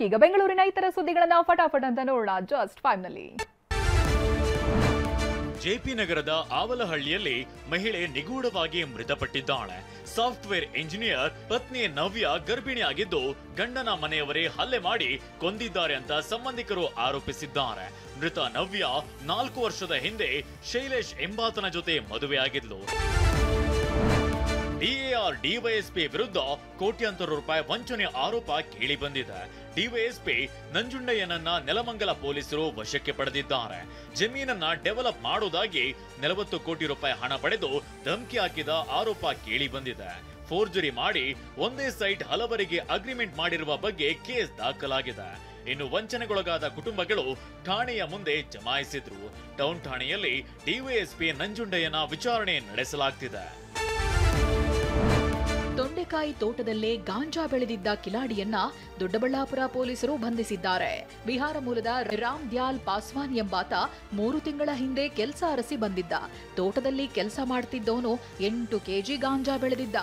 ಈಗ ಬೆಂಗಳೂರಿನ ಇತರ ಸುದ್ದಿಗಳನ್ನ ಫಟಾಫಟ್ ಅಂತ ನೋಡೋಣ ಜಸ್ಟ್ 5 ನಲ್ಲಿ. ಜೆಪಿ ನಗರದ ಆವಲಹಳ್ಳಿಯಲ್ಲಿ ಮಹಿಳೆ ನಿಗೂಢವಾಗಿ ಮೃತಪಟ್ಟಿದ್ದಾಳೆ. ಸಾಫ್ಟ್ವೇರ್ ಇಂಜಿನಿಯರ್ ಪತ್ನಿ ನವ್ಯ ಗರ್ಭಿಣಿಯಾಗಿದ್ದು ಗಂಡನ ಮನೆಯವರೇ ಹಲ್ಲೆ ಮಾಡಿ ಕೊಂದಿದ್ದಾರೆ ಅಂತ ಸಂಬಂಧಿಕರು ಆರೋಪಿಸಿದ್ದಾರೆ. ಮೃತ ನವ್ಯ 4 ವರ್ಷದ ಹಿಂದೆ ಶೈಲೇಶ್ ಎಂಬಾತನ ಜೊತೆ ಮದುವೆಯಾಗಿದ್ಲು. ಡಿಎಆರ್ ಡಿವೈಎಸ್ಪಿ ವಿರುದ್ಧ ಕೋಟ್ಯಾಂತರ ರೂಪಾಯಿ ವಂಚನೆ ಆರೋಪ ಕೇಳಿ ಬಂದಿದೆ. ಡಿವೈಎಸ್ಪಿ ನಂಜುಂಡಯ್ಯನನ್ನ ನೆಲಮಂಗಲ ಪೊಲೀಸರು ವಶಕ್ಕೆ ಪಡೆದಿದ್ದಾರೆ. ಜಮೀನನ್ನ ಡೆವಲಪ್ ಮಾಡುವುದಾಗಿ 40 ಕೋಟಿ ರೂಪಾಯಿ ಹಣ ಪಡೆದು ಧಮಕಿ ಹಾಕಿದ ಆರೋಪ ಕೇಳಿ ಬಂದಿದೆ. ಫೋರ್ಜರಿ ಮಾಡಿ ಒಂದೇ ಸೈಟ್ ಹಲವರಿಗೆ ಅಗ್ರಿಮೆಂಟ್ ಮಾಡಿರುವ ಬಗ್ಗೆ ಕೇಸ್ ದಾಖಲಾಗಿದೆ. ಇನ್ನು ವಂಚನೆಗೊಳಗಾದ ಕುಟುಂಬಗಳು ಠಾಣೆಯ ಮುಂದೆ ಜಮಾಯಿಸಿದ್ರು. ಟೌನ್ ಠಾಣೆಯಲ್ಲಿ ಡಿವೈಎಸ್ಪಿ ನಂಜುಂಡಯ್ಯನ ವಿಚಾರಣೆ ನಡೆಸಲಾಗ್ತಿದೆ. ತೊಂಡೆಕಾಯಿ ತೋಟದಲ್ಲೇ ಗಾಂಜಾ ಬೆಳೆದಿದ್ದ ಕಿಲಾಡಿಯನ್ನ ದೊಡ್ಡಬಳ್ಳಾಪುರ ಪೊಲೀಸರು ಬಂಧಿಸಿದ್ದಾರೆ. ಬಿಹಾರ ಮೂಲದ ರಾಮ್ ದ್ಯಾಲ್ ಪಾಸ್ವಾನ್ ಎಂಬಾತ 3 ತಿಂಗಳ ಹಿಂದೆ ಕೆಲಸ ಅರಸಿ ಬಂದಿದ್ದ. ತೋಟದಲ್ಲಿ ಕೆಲಸ ಮಾಡ್ತಿದ್ದವನು 8 ಕೆಜಿ ಗಾಂಜಾ ಬೆಳೆದಿದ್ದ.